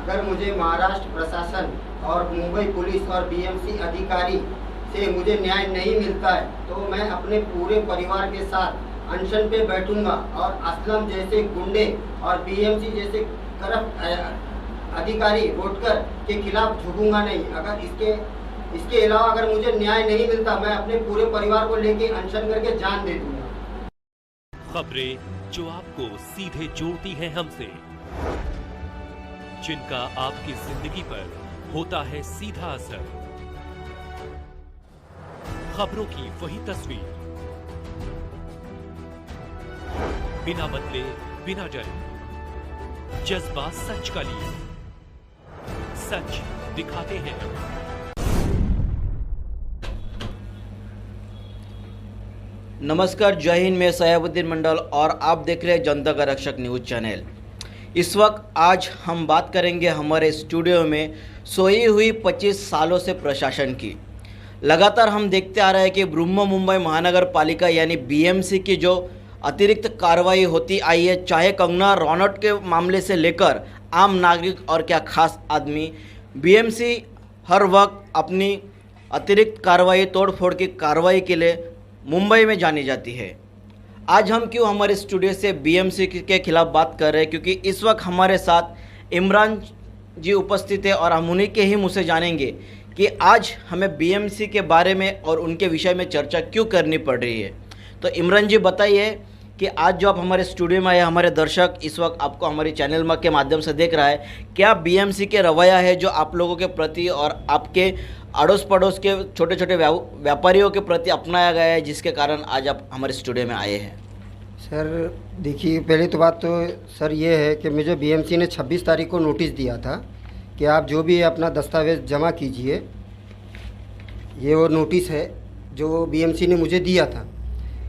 अगर मुझे महाराष्ट्र प्रशासन और मुंबई पुलिस और बीएमसी अधिकारी से मुझे न्याय नहीं मिलता है तो मैं अपने पूरे परिवार के साथ अनशन पे बैठूंगा और असलम जैसे गुंडे और बीएमसी जैसे करप्ट अधिकारी वोटकर के खिलाफ झुकूंगा नहीं। अगर इसके अलावा अगर मुझे न्याय नहीं मिलता मैं अपने पूरे परिवार को लेके अनशन करके जान दे दूंगा। खबरें जो आपको सीधे जोड़ती हैं हमसे, जिनका आपकी जिंदगी पर होता है सीधा असर, खबरों की वही तस्वीर, बिना बदले बिना डरे, जज्बा सच का लिए, सच दिखाते हैं। नमस्कार, जय हिंद। मैं सयाबुद्दीन मंडल और आप देख रहे हैं जनता का रक्षक न्यूज़ चैनल। इस वक्त आज हम बात करेंगे हमारे स्टूडियो में सोई हुई 25 सालों से प्रशासन की। लगातार हम देखते आ रहे हैं कि मुंबई महानगर पालिका यानी बीएमसी की जो अतिरिक्त कार्रवाई होती आई है, चाहे कंगना रनौत के मामले से लेकर आम नागरिक और क्या खास आदमी, बीएमसी हर वक्त अपनी अतिरिक्त कार्रवाई, तोड़फोड़ की कार्रवाई के लिए मुंबई में जानी जाती है। आज हम क्यों हमारे स्टूडियो से बीएमसी के खिलाफ बात कर रहे हैं, क्योंकि इस वक्त हमारे साथ इमरान जी उपस्थित है और हम उन्हीं के ही मुँह से जानेंगे कि आज हमें बीएमसी के बारे में और उनके विषय में चर्चा क्यों करनी पड़ रही है। तो इमरान जी बताइए कि आज जो आप हमारे स्टूडियो में आए, हमारे दर्शक इस वक्त आपको हमारे चैनल के माध्यम से देख रहा है, क्या बीएमसी के रवैया है जो आप लोगों के प्रति और आपके अड़ोस पड़ोस के छोटे छोटे व्यापारियों के प्रति अपनाया गया है, जिसके कारण आज आप हमारे स्टूडियो में आए हैं? सर देखिए, पहले तो बात तो सर ये है कि मुझे बीएमसी ने 26 तारीख को नोटिस दिया था कि आप जो भी अपना दस्तावेज़ जमा कीजिए। ये वो नोटिस है जो बीएमसी ने मुझे दिया था।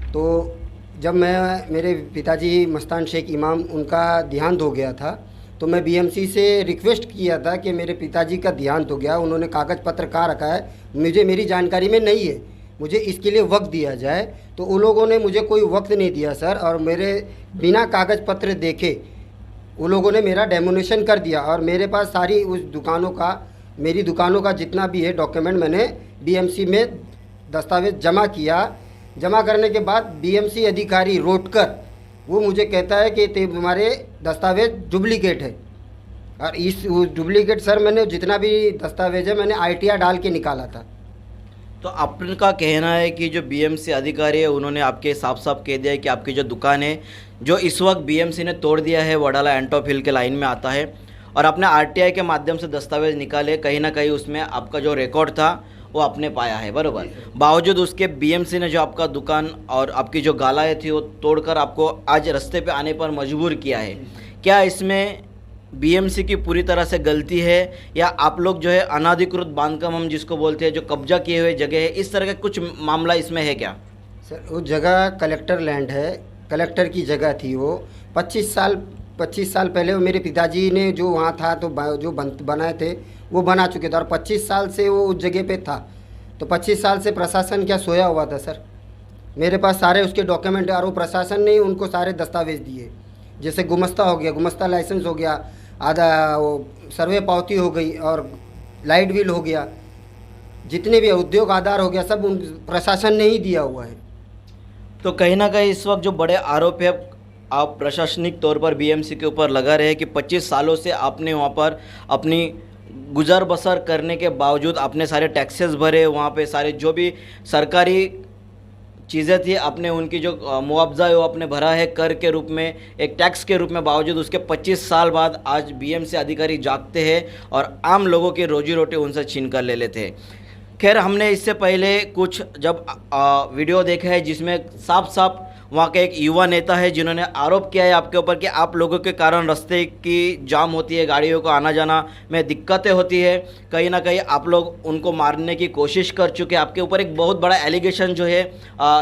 तो जब मेरे पिताजी मस्तान शेख इमाम उनका देहांत हो गया था तो मैं बीएमसी से रिक्वेस्ट किया था कि मेरे पिताजी का देहांत हो गया, उन्होंने कागज़ पत्र कहाँ रखा है, मुझे मेरी जानकारी में नहीं है, मुझे इसके लिए वक्त दिया जाए। तो उन लोगों ने मुझे कोई वक्त नहीं दिया सर, और मेरे बिना कागज़ पत्र देखे उन लोगों ने मेरा डेमोनेशन कर दिया। और मेरे पास सारी उस दुकानों का, मेरी दुकानों का जितना भी है डॉक्यूमेंट मैंने बीएमसी में दस्तावेज़ जमा किया। जमा करने के बाद बीएमसी अधिकारी रोटकर वो मुझे कहता है कि तुम्हारे दस्तावेज़ डुप्लीकेट है। और इस डुप्लीकेट सर मैंने जितना भी दस्तावेज़ है मैंने आईटीआर डाल के निकाला था। तो आपका कहना है कि जो बीएमसी अधिकारी है उन्होंने आपके साफ साफ कह दिया है कि आपकी जो दुकान है जो इस वक्त बीएमसी ने तोड़ दिया है, वडाला एंटॉप हिल के लाइन में आता है, और आपने आरटीआई के माध्यम से दस्तावेज निकाले, कहीं ना कहीं उसमें आपका जो रिकॉर्ड था वो आपने पाया है, बराबर। बावजूद उसके बीएमसी ने जो आपका दुकान और आपकी जो गालाएँ थी वो तोड़कर आपको आज रास्ते पे आने पर मजबूर किया है। क्या इसमें बीएमसी की पूरी तरह से गलती है या आप लोग जो है अनाधिकृत बांधकाम हम जिसको बोलते हैं, जो कब्जा किए हुए जगह है, इस तरह का कुछ मामला इसमें है क्या? सर वो जगह कलेक्टर लैंड है, कलेक्टर की जगह थी वो। 25 साल पहले वो मेरे पिताजी ने जो वहाँ था तो जो बनाए थे वो बना चुके थे, और 25 साल से वो उस जगह पे था। तो 25 साल से प्रशासन क्या सोया हुआ था सर? मेरे पास सारे उसके डॉक्यूमेंट, और वो प्रशासन ने उनको सारे दस्तावेज दिए। जैसे गुमस्ता हो गया, गुमस्ता लाइसेंस हो गया, आधा वो सर्वे पावती हो गई, और लाइट बिल हो गया, जितने भी उद्योग आधार हो गया, सब उन प्रशासन ने ही दिया हुआ है। तो कहीं ना कहीं इस वक्त जो बड़े आरोप है आप प्रशासनिक तौर पर बीएमसी के ऊपर लगा रहे हैं कि 25 सालों से आपने वहाँ पर अपनी गुजर बसर करने के बावजूद आपने सारे टैक्सेस भरे, वहाँ पे सारे जो भी सरकारी चीज़ें थी आपने उनकी जो मुआवजा है वो आपने भरा है कर के रूप में, एक टैक्स के रूप में। बावजूद उसके 25 साल बाद आज बीएमसी अधिकारी जागते हैं और आम लोगों की रोजी रोटी उनसे छीन कर ले लेते हैं। खैर, हमने इससे पहले कुछ जब वीडियो देखा है जिसमें साफ साफ वहाँ के एक युवा नेता है जिन्होंने आरोप किया है आपके ऊपर कि आप लोगों के कारण रास्ते की जाम होती है, गाड़ियों को आना जाना में दिक्कतें होती है, कहीं ना कहीं आप लोग उनको मारने की कोशिश कर चुके हैं। आपके ऊपर एक बहुत बड़ा एलिगेशन जो है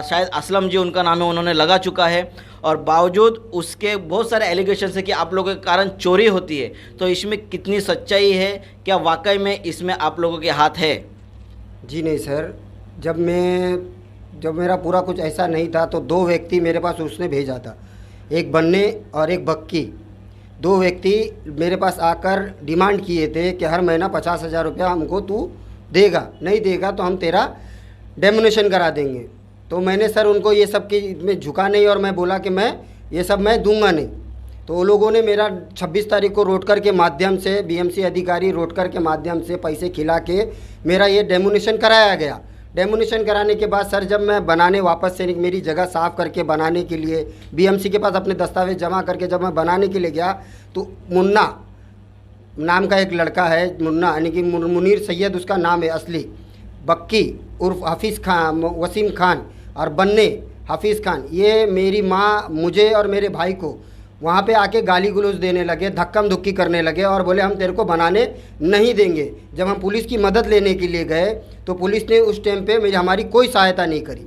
शायद असलम जी उनका नाम है, उन्होंने लगा चुका है, और बावजूद उसके बहुत सारे एलिगेशन है कि आप लोगों के कारण चोरी होती है। तो इसमें कितनी सच्चाई है? क्या वाकई में इसमें आप लोगों के हाथ है? जी नहीं सर, जब मेरा पूरा कुछ ऐसा नहीं था तो 2 व्यक्ति मेरे पास उसने भेजा था, एक बन्ने और एक बक्की। 2 व्यक्ति मेरे पास आकर डिमांड किए थे कि हर महीना 50,000 रुपया हमको तू देगा, नहीं देगा तो हम तेरा डेमोनेशन करा देंगे। तो मैंने सर उनको ये सब की में झुका नहीं और मैं बोला कि मैं ये सब मैं दूंगा नहीं। तो वो लोगों ने मेरा 26 तारीख को रोडकर के माध्यम से, बीएमसी अधिकारी रोडकर के माध्यम से पैसे खिला के मेरा ये डेमोनेशन कराया गया। डेमोनेशन कराने के बाद सर जब मैं बनाने वापस से मेरी जगह साफ़ करके बनाने के लिए बीएमसी के पास अपने दस्तावेज जमा करके जब मैं बनाने के लिए गया तो मुन्ना नाम का एक लड़का है, मुन्ना यानी कि मुनीर सैयद उसका नाम है असली, बक्की उर्फ हाफिज़ खान, वसीम खान और बन्ने हाफिज़ खान, ये मेरी माँ मुझे और मेरे भाई को वहाँ पे आके गाली गलौज देने लगे, धक्कम धुक्की करने लगे और बोले हम तेरे को बनाने नहीं देंगे। जब हम पुलिस की मदद लेने के लिए गए तो पुलिस ने उस टाइम पे हमारी कोई सहायता नहीं करी।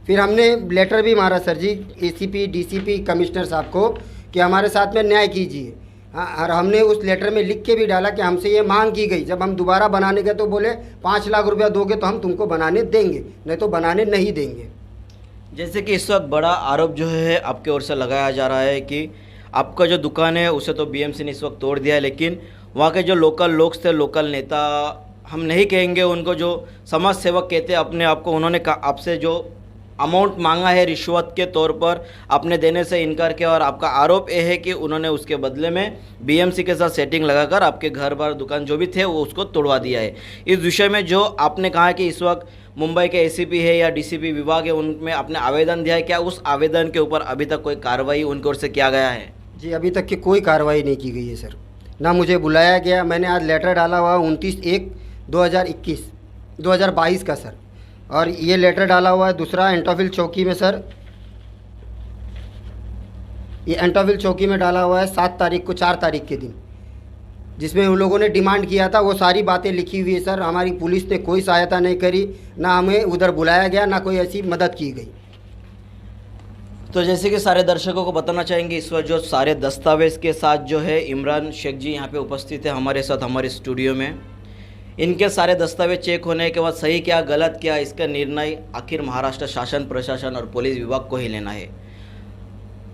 फिर हमने लेटर भी मारा सर जी एसीपी, डीसीपी, कमिश्नर साहब को कि हमारे साथ में न्याय कीजिए। और हमने उस लेटर में लिख के भी डाला कि हमसे ये मांग की गई। जब हम दोबारा बनाने गए तो बोले 5 लाख रुपया दोगे तो हम तुमको बनाने देंगे, नहीं तो बनाने नहीं देंगे। जैसे कि इस वक्त बड़ा आरोप जो है आपके ओर से लगाया जा रहा है कि आपका जो दुकान है उसे तो बीएमसी ने इस वक्त तोड़ दिया है, लेकिन वहाँ के जो लोकल लोग थे, लोकल नेता हम नहीं कहेंगे उनको, जो समाज सेवक कहते हैं अपने आप को, उन्होंने आपसे जो अमाउंट मांगा है रिश्वत के तौर पर आपने देने से इनकार किया और आपका आरोप ये है कि उन्होंने उसके बदले में बीएमसी के साथ सेटिंग लगाकर आपके घर बार दुकान जो भी थे वो उसको तोड़वा दिया है। इस विषय में जो आपने कहा कि इस वक्त मुंबई के एसीपी है या डीसीपी विभाग है उनमें आपने आवेदन दिया है, क्या उस आवेदन के ऊपर अभी तक कोई कार्रवाई उनकी ओर से किया गया है? जी अभी तक की कोई कार्रवाई नहीं की गई है सर, ना मुझे बुलाया गया। मैंने आज लेटर डाला हुआ 29/1/2022 का सर, और ये लेटर डाला हुआ है दूसरा एंटोफिल चौकी में सर, ये एंटोफिल चौकी में डाला हुआ है 7 तारीख को, 4 तारीख के दिन, जिसमें उन लोगों ने डिमांड किया था। वो सारी बातें लिखी हुई है सर। हमारी पुलिस ने कोई सहायता नहीं करी, ना हमें उधर बुलाया गया, ना कोई ऐसी मदद की गई। तो जैसे कि सारे दर्शकों को बताना चाहेंगे इस वक्त जो सारे दस्तावेज़ के साथ जो है इमरान शेख जी यहाँ पे उपस्थित है हमारे साथ हमारे स्टूडियो में। इनके सारे दस्तावेज चेक होने के बाद सही क्या गलत क्या इसका निर्णय आखिर महाराष्ट्र शासन प्रशासन और पुलिस विभाग को ही लेना है।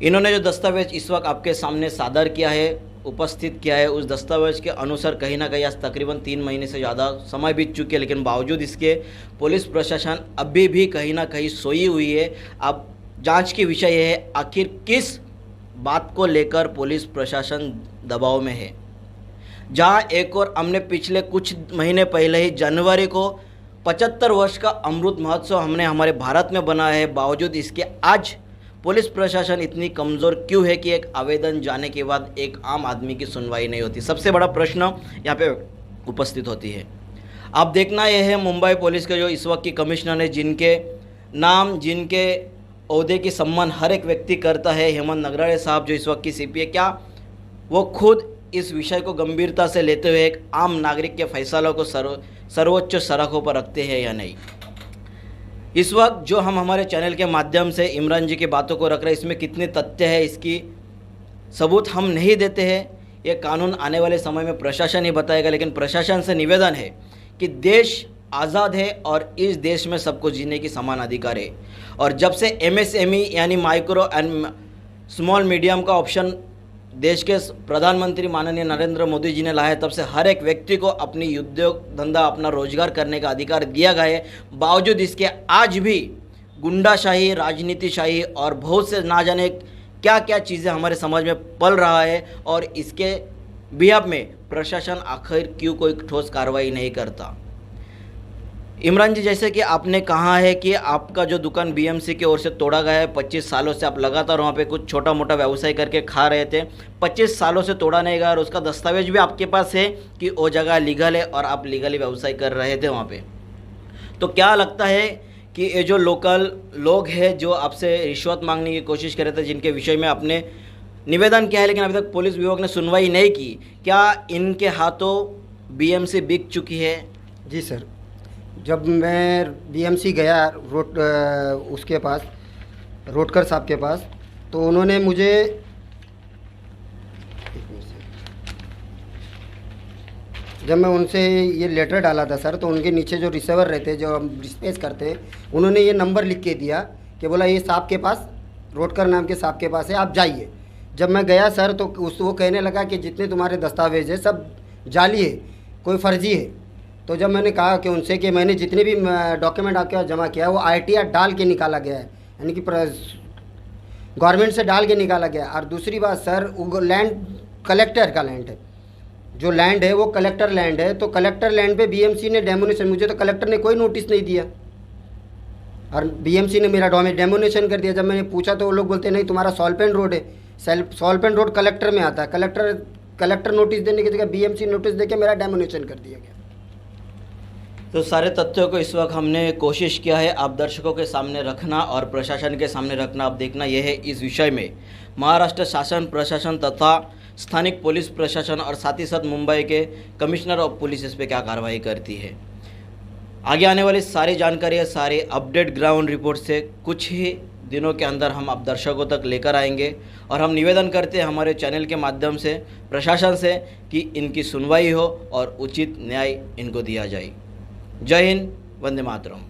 इन्होंने जो दस्तावेज इस वक्त आपके सामने सादर किया है, उपस्थित किया है, उस दस्तावेज के अनुसार कहीं ना कहीं आज तकरीबन 3 महीने से ज़्यादा समय बीत चुके हैं, लेकिन बावजूद इसके पुलिस प्रशासन अभी भी कहीं ना कहीं सोई हुई है। अब जांच की विषय यह है आखिर किस बात को लेकर पुलिस प्रशासन दबाव में है। जहां एक और हमने पिछले कुछ महीने पहले ही जनवरी को 75 वर्ष का अमृत महोत्सव हमने हमारे भारत में बनाया है, बावजूद इसके आज पुलिस प्रशासन इतनी कमज़ोर क्यों है कि एक आवेदन जाने के बाद एक आम आदमी की सुनवाई नहीं होती। सबसे बड़ा प्रश्न यहाँ पे उपस्थित होती है। अब देखना यह है मुंबई पुलिस के जो इस वक्त की कमिश्नर है, जिनके नाम जिनके ओहदे की सम्मान हर एक व्यक्ति करता है, हेमंत नगराळे साहब जो इस वक्त की सीपी है, क्या वो खुद इस विषय को गंभीरता से लेते हुए एक आम नागरिक के फैसलों को सर्वोच्च सराखों पर रखते हैं या नहीं। इस वक्त जो हम हमारे चैनल के माध्यम से इमरान जी की बातों को रख रहे हैं, इसमें कितने तथ्य है इसकी सबूत हम नहीं देते हैं। ये कानून आने वाले समय में प्रशासन ही बताएगा, लेकिन प्रशासन से निवेदन है कि देश आज़ाद है और इस देश में सबको जीने की समान अधिकार है। और जब से MSME यानी माइक्रो एंड स्मॉल मीडियम का ऑप्शन देश के प्रधानमंत्री माननीय नरेंद्र मोदी जी ने लाया है, तब से हर एक व्यक्ति को अपनी उद्योग धंधा अपना रोजगार करने का अधिकार दिया गया है। बावजूद इसके आज भी गुंडाशाही, राजनीतिशाही और बहुत से ना जाने क्या क्या चीज़ें हमारे समाज में पल रहा है, और इसके बिहाफ में प्रशासन आखिर क्यों कोई ठोस कार्रवाई नहीं करता। इमरान जी, जैसे कि आपने कहा है कि आपका जो दुकान बीएमसी की ओर से तोड़ा गया है, 25 सालों से आप लगातार वहाँ पे कुछ छोटा मोटा व्यवसाय करके खा रहे थे, 25 सालों से तोड़ा नहीं गया और उसका दस्तावेज भी आपके पास है कि वो जगह लीगल है और आप लीगली व्यवसाय कर रहे थे वहाँ पे। तो क्या लगता है कि ये जो लोकल लोग हैं जो आपसे रिश्वत मांगने की कोशिश कर रहे थे, जिनके विषय में आपने निवेदन किया है लेकिन अभी तक पुलिस विभाग ने सुनवाई नहीं की, क्या इनके हाथों बीएमसी बिक चुकी है? जी सर, जब मैं बीएमसी गया उसके पास, रोडकर साहब के पास, तो उन्होंने मुझे जब मैं उनसे ये लेटर डाला था सर, तो उनके नीचे जो रिसीवर रहते जो हम डिस्पैच करते हैं, उन्होंने ये नंबर लिख के दिया कि बोला ये साहब के पास, रोडकर नाम के साहब के पास है, आप जाइए। जब मैं गया सर तो वो कहने लगा कि जितने तुम्हारे दस्तावेज है सब जाली है, कोई फर्जी है। तो जब मैंने कहा कि उनसे कि मैंने जितने भी डॉक्यूमेंट आपके पास जमा किया वो ITR डाल के निकाला गया है, यानी कि गवर्नमेंट से डाल के निकाला गया। और दूसरी बात सर, वो लैंड कलेक्टर का लैंड है, जो लैंड है वो कलेक्टर लैंड है। तो कलेक्टर लैंड पे BMC ने डेमोनेशन, मुझे तो कलेक्टर ने कोई नोटिस नहीं दिया और BMC ने मेरा डेमोनेशन कर दिया। जब मैंने पूछा तो वो लोग बोलते नहीं तुम्हारा सॉल्पेंट रोड है, सॉल्पेंट रोड कलेक्टर में आता है। कलेक्टर नोटिस देने की जगह BMC नोटिस देके मेरा डेमोनेशन कर दिया गया। तो सारे तथ्यों को इस वक्त हमने कोशिश किया है आप दर्शकों के सामने रखना और प्रशासन के सामने रखना। अब देखना यह है इस विषय में महाराष्ट्र शासन प्रशासन तथा स्थानिक पुलिस प्रशासन और साथ ही साथ मुंबई के कमिश्नर ऑफ पुलिस इस पर क्या कार्रवाई करती है। आगे आने वाली सारी जानकारी, सारे अपडेट ग्राउंड रिपोर्ट से कुछ ही दिनों के अंदर हम आप दर्शकों तक लेकर आएंगे। और हम निवेदन करते हैं हमारे चैनल के माध्यम से प्रशासन से कि इनकी सुनवाई हो और उचित न्याय इनको दिया जाए। जय हिंद, वंदे मातरम।